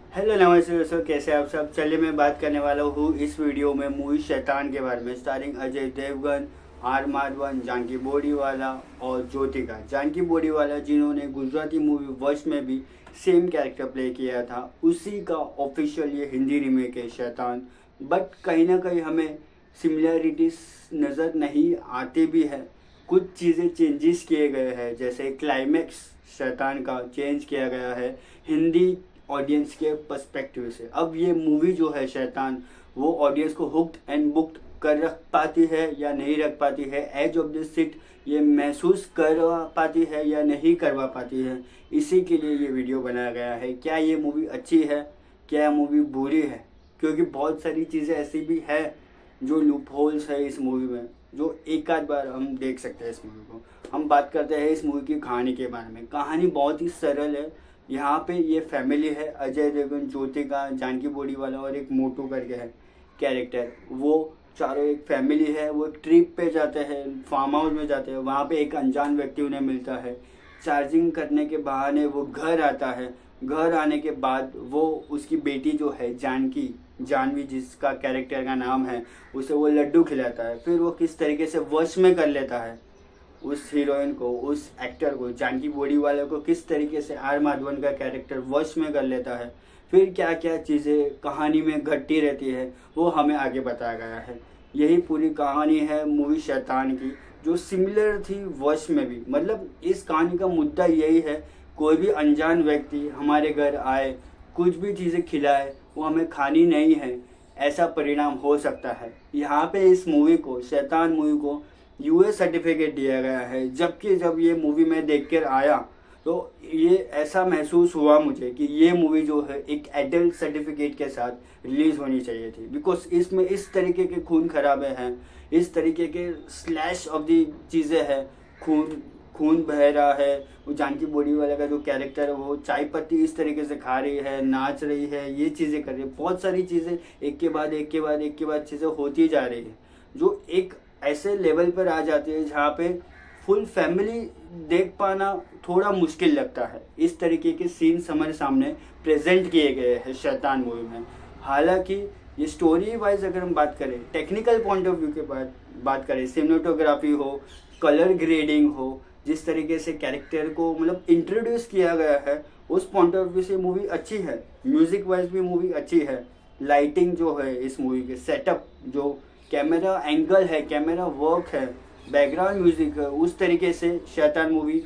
Hello नमस्ते दोस्तों, कैसे आप सब। चलिए मैं बात करने वाला हूँ इस वीडियो में मूवी शैतान के बारे में, स्टारिंग अजय देवगन, आर माधवन, जानकी बोरीवाला और ज्योतिका। जानकी बोरीवाला जिन्होंने गुजराती मूवी वश में भी सेम कैरेक्टर प्ले किया था, उसी का ऑफिशियल ये हिंदी रीमेक है शैतान। बट कहीं ना कहीं हमें सिमिलरिटीज नज़र नहीं आती भी है। कुछ चीज़ें चेंजेस किए गए हैं, जैसे क्लाइमैक्स शैतान का चेंज किया गया है हिंदी ऑडियंस के पर्सपेक्टिव से। अब ये मूवी जो है शैतान, वो ऑडियंस को हुक्ड एंड बुक्ड कर रख पाती है या नहीं रख पाती है, एज ऑफ द सीट ये महसूस करवा पाती है या नहीं करवा पाती है, इसी के लिए ये वीडियो बनाया गया है। क्या ये मूवी अच्छी है, क्या ये मूवी बुरी है? क्योंकि बहुत सारी चीज़ें ऐसी भी है जो लूप होल्स है इस मूवी में, जो एक आध बार हम देख सकते हैं इस मूवी को। हम बात करते हैं इस मूवी की कहानी के बारे में। कहानी बहुत ही सरल है। यहाँ पे ये फैमिली है, अजय देवगन, ज्योतिका, जानकी बोरीवाला और एक मोटू करके है कैरेक्टर। वो चारों एक फैमिली है। वो एक ट्रिप पे जाते हैं, फार्म हाउस में जाते हैं। वहाँ पे एक अनजान व्यक्ति उन्हें मिलता है। चार्जिंग करने के बहाने वो घर आता है। घर आने के बाद वो उसकी बेटी जो है जानकी, जानवी जिसका कैरेक्टर का नाम है, उसे वो लड्डू खिलाता है। फिर वो किस तरीके से वश में कर लेता है उस हीरोइन को, उस एक्टर को, जानकी बोरीवाला को किस तरीके से आर माधवन का कैरेक्टर वश में कर लेता है। फिर क्या क्या चीज़ें कहानी में घटती रहती है, वो हमें आगे बताया गया है। यही पूरी कहानी है मूवी शैतान की, जो सिमिलर थी वश में भी। मतलब इस कहानी का मुद्दा यही है, कोई भी अनजान व्यक्ति हमारे घर आए, कुछ भी चीज़ें खिलाए, वो हमें खानी नहीं है, ऐसा परिणाम हो सकता है। यहाँ पे इस मूवी को, शैतान मूवी को यूएस सर्टिफिकेट दिया गया है। जबकि जब ये मूवी मैं देख कर आया तो ये ऐसा महसूस हुआ मुझे कि ये मूवी जो है एक एडल्ट सर्टिफिकेट के साथ रिलीज होनी चाहिए थी। बिकॉज इसमें इस तरीके के खून खराबे हैं, इस तरीके के स्लैश ऑफ दी चीज़ें हैं। खून खून बह रहा है। वो जानकी बोरीवाला का जो कैरेक्टर है, वो चाय पत्ती इस तरीके से खा रही है, नाच रही है, ये चीज़ें कर रही है। बहुत सारी चीज़ें एक के बाद एक के बाद एक के बाद चीज़ें होती जा रही है, जो एक ऐसे लेवल पर आ जाती है जहाँ पे फुल फैमिली देख पाना थोड़ा मुश्किल लगता है। इस तरीके के सीन्स हमारे सामने प्रेजेंट किए गए हैं शैतान मूवी में। हालांकि ये स्टोरी वाइज अगर हम बात करें, टेक्निकल पॉइंट ऑफ व्यू के बात करें, सिनेमेटोग्राफी हो, कलर ग्रेडिंग हो, जिस तरीके से कैरेक्टर को मतलब इंट्रोड्यूस किया गया है, उस पॉइंट ऑफ व्यू से मूवी अच्छी है। म्यूजिक वाइज भी मूवी अच्छी है। लाइटिंग जो है इस मूवी के, सेटअप, जो कैमरा एंगल है, कैमरा वर्क है, बैकग्राउंड म्यूजिक है, उस तरीके से शैतान movie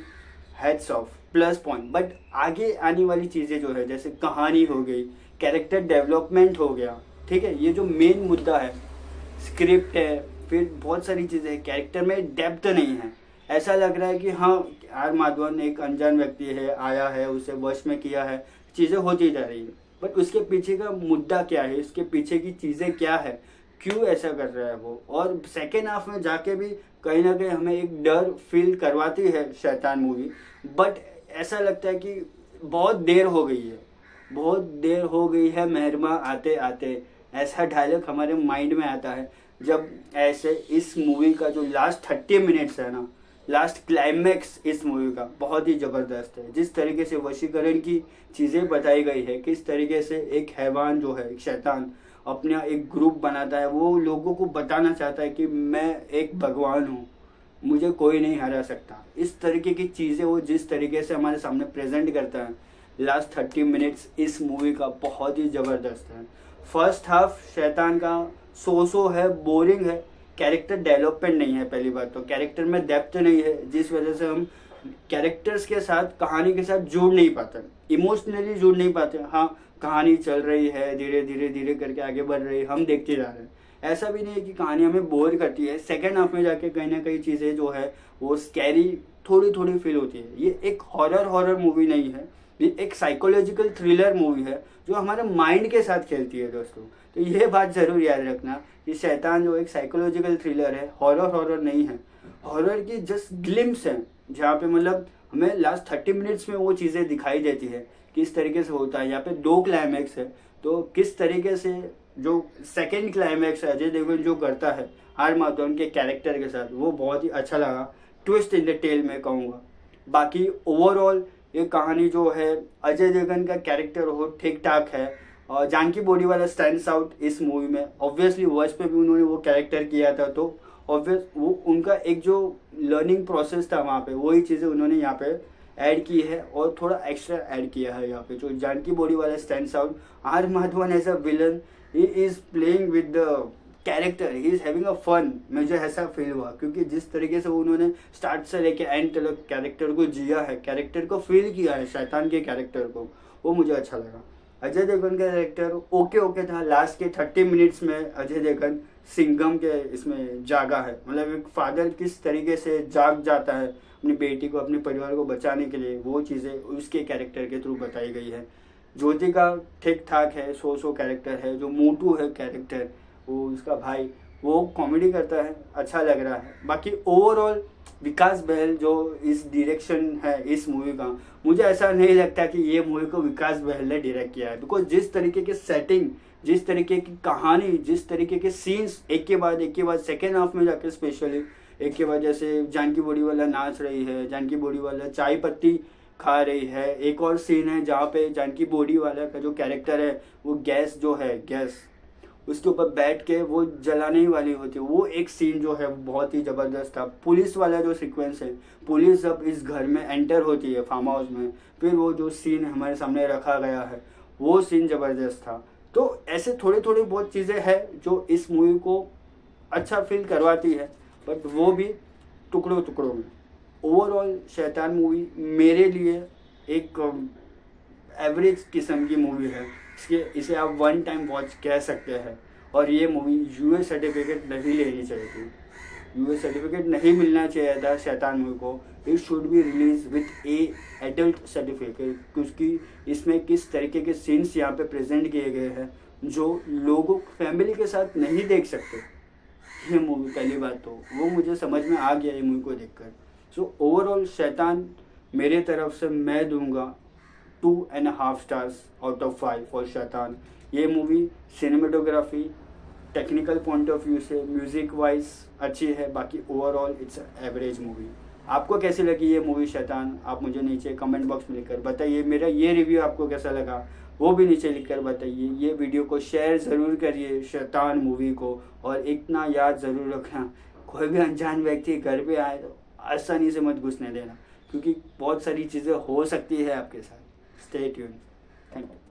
heads of plus point. But आगे आने वाली चीज़ें जो है, जैसे कहानी हो गई, कैरेक्टर डेवलपमेंट हो गया, ठीक है, ये जो मेन मुद्दा है, स्क्रिप्ट है, फिर बहुत सारी चीज़ें हैं, कैरेक्टर में डेप्थ नहीं है। ऐसा लग रहा है कि हाँ, आर माधवन एक अनजान व्यक्ति है, आया है, उसे वश में किया है, चीज़ें होती जा रही है। बट उसके पीछे का मुद्दा क्या है, इसके पीछे की चीज़ें क्या है, क्यों ऐसा कर रहा है वो। और सेकेंड हाफ में जाके भी कहीं ना कहीं हमें एक डर फील करवाती है शैतान मूवी। बट ऐसा लगता है कि बहुत देर हो गई है, बहुत देर हो गई है मेहरमा आते आते, ऐसा डायलॉग हमारे माइंड में आता है जब ऐसे इस मूवी का जो लास्ट 30 मिनट्स है ना, लास्ट क्लाइमैक्स इस मूवी का बहुत ही ज़बरदस्त है। जिस तरीके से वशीकरण की चीज़ें बताई गई है, किस तरीके से एक हैवान जो है, एक शैतान अपना एक ग्रुप बनाता है, वो लोगों को बताना चाहता है कि मैं एक भगवान हूँ, मुझे कोई नहीं हरा सकता। इस तरीके की चीज़ें वो जिस तरीके से हमारे सामने प्रेजेंट करता है, लास्ट 30 मिनट्स इस मूवी का बहुत ही ज़बरदस्त है। फर्स्ट हाफ शैतान का सो है, बोरिंग है। कैरेक्टर डेवलपमेंट नहीं है, पहली बात तो कैरेक्टर में डेप्थ नहीं है, जिस वजह से हम कैरेक्टर्स के साथ, कहानी के साथ जुड़ नहीं पाते, इमोशनली जुड़ नहीं पाते। हाँ, कहानी चल रही है, धीरे धीरे धीरे करके आगे बढ़ रही है, हम देखते जा रहे हैं। ऐसा भी नहीं है कि कहानी हमें बोर करती है। सेकेंड हाफ में जाके कहीं ना कहीं चीज़ें जो है वो स्कैरी थोड़ी थोड़ी फील होती है। ये एक हॉरर मूवी नहीं है, ये एक साइकोलॉजिकल थ्रिलर मूवी है जो हमारे माइंड के साथ खेलती है दोस्तों। तो ये बात ज़रूर याद रखना कि शैतान जो एक साइकोलॉजिकल थ्रिलर है, हॉरर नहीं है। हॉरर की जस्ट ग्लिम्स है, जहाँ पे मतलब हमें लास्ट 30 मिनट्स में वो चीज़ें दिखाई देती है, किस तरीके से होता है। यहाँ पे 2 क्लाइमैक्स है, तो किस तरीके से जो सेकेंड क्लाइमैक्स है अजय देवगन जो करता है आर माधवन के कैरेक्टर के साथ, वो बहुत ही अच्छा लगा। ट्विस्ट इन द टेल मैं कहूँगा। बाकी ओवरऑल ये कहानी जो है, अजय देवगन का कैरेक्टर हो ठीक ठाक है और जानकी बोरीवाला स्टैंड्स आउट इस मूवी में। ऑब्वियसली वर्ष पे भी उन्होंने वो कैरेक्टर किया था, तो ऑब्वियस वो उनका एक जो लर्निंग प्रोसेस था वहाँ पे, वही चीज़ें उन्होंने यहाँ पे ऐड की है और थोड़ा एक्स्ट्रा ऐड किया है यहाँ पे। जो Janaki Boriwala stands out, R Madhavan as a villain, he is playing with the character, he is having a fun. मुझे ऐसा फील हुआ क्योंकि जिस तरीके से उन्होंने स्टार्ट से लेके एंड तक कैरेक्टर को जिया है, कैरेक्टर को फील किया है, शैतान के कैरेक्टर को, वो मुझे अच्छा लगा। अजय देवगन का कैरेक्टर ओके ओके था। लास्ट के 30 मिनट्स में अजय देवगन सिंघम के इसमें जागा है, मतलब एक फादर किस तरीके से जाग जाता है अपनी बेटी को, अपने परिवार को बचाने के लिए, वो चीज़ें उसके कैरेक्टर के थ्रू बताई गई है। ज्योतिका ठीक ठाक है, सो कैरेक्टर है। जो मोटू है कैरेक्टर, वो उसका भाई, वो कॉमेडी करता है, अच्छा लग रहा है। बाकी ओवरऑल विकास बहल जो इस डायरेक्शन है इस मूवी का, मुझे ऐसा नहीं लगता कि ये मूवी को विकास बहल ने डायरेक्ट किया है। बिकॉज जिस तरीके की सेटिंग, जिस तरीके की कहानी, जिस तरीके के सीन्स एक के बाद सेकेंड हाफ में जाकर स्पेशली एक के बाद, जैसे जानकी बोरीवाला नाच रही है, जानकी बोरीवाला चाय पत्ती खा रही है। एक और सीन है जहाँ पे जानकी बोरीवाला का जो कैरेक्टर है वो गैस जो है, गैस उसके ऊपर बैठ के वो जलाने ही वाली होती है। वो एक सीन जो है बहुत ही ज़बरदस्त था। पुलिस वाला जो सीक्वेंस है, पुलिस जब इस घर में एंटर होती है फार्म हाउस में, फिर वो जो सीन हमारे सामने रखा गया है, वो सीन ज़बरदस्त था। तो ऐसे थोड़ी थोड़ी बहुत चीज़ें हैं जो इस मूवी को अच्छा फील करवाती है, बट वो भी टुकड़ों टुकड़ों में। ओवरऑल शैतान मूवी मेरे लिए एक एवरेज किस्म की मूवी है। इसे आप वन टाइम वॉच कह सकते हैं। और ये मूवी यूएस सर्टिफिकेट नहीं लेनी चाहिए थी, यूएस सर्टिफिकेट नहीं मिलना चाहिए था शैतान मूवी को। It should be release with A adult certificate, क्योंकि इसमें किस तरीके के सीन्स यहाँ पे प्रेजेंट किए गए हैं जो लोगों फैमिली के साथ नहीं देख सकते। ये मूवी पहली बात तो वो मुझे समझ में आ गया ये मूवी को देखकर। सो ओवरऑल शैतान मेरे तरफ से मैं दूंगा 2.5 स्टार्स आउट ऑफ 5 फॉर शैतान। ये movie cinematography, technical point of view से, म्यूजिक वाइज अच्छी है। बाकी ओवरऑल इट्स एवरेज मूवी। आपको कैसी लगी ये मूवी शैतान, आप मुझे नीचे कमेंट बॉक्स में लिखकर बताइए। मेरा ये रिव्यू आपको कैसा लगा वो भी नीचे लिखकर बताइए। ये वीडियो को शेयर ज़रूर करिए शैतान मूवी को, और इतना याद ज़रूर रखना, कोई भी अनजान व्यक्ति घर पे आए तो आसानी से मत घुसने देना, क्योंकि बहुत सारी चीज़ें हो सकती है आपके साथ। Stay tuned. Thank you.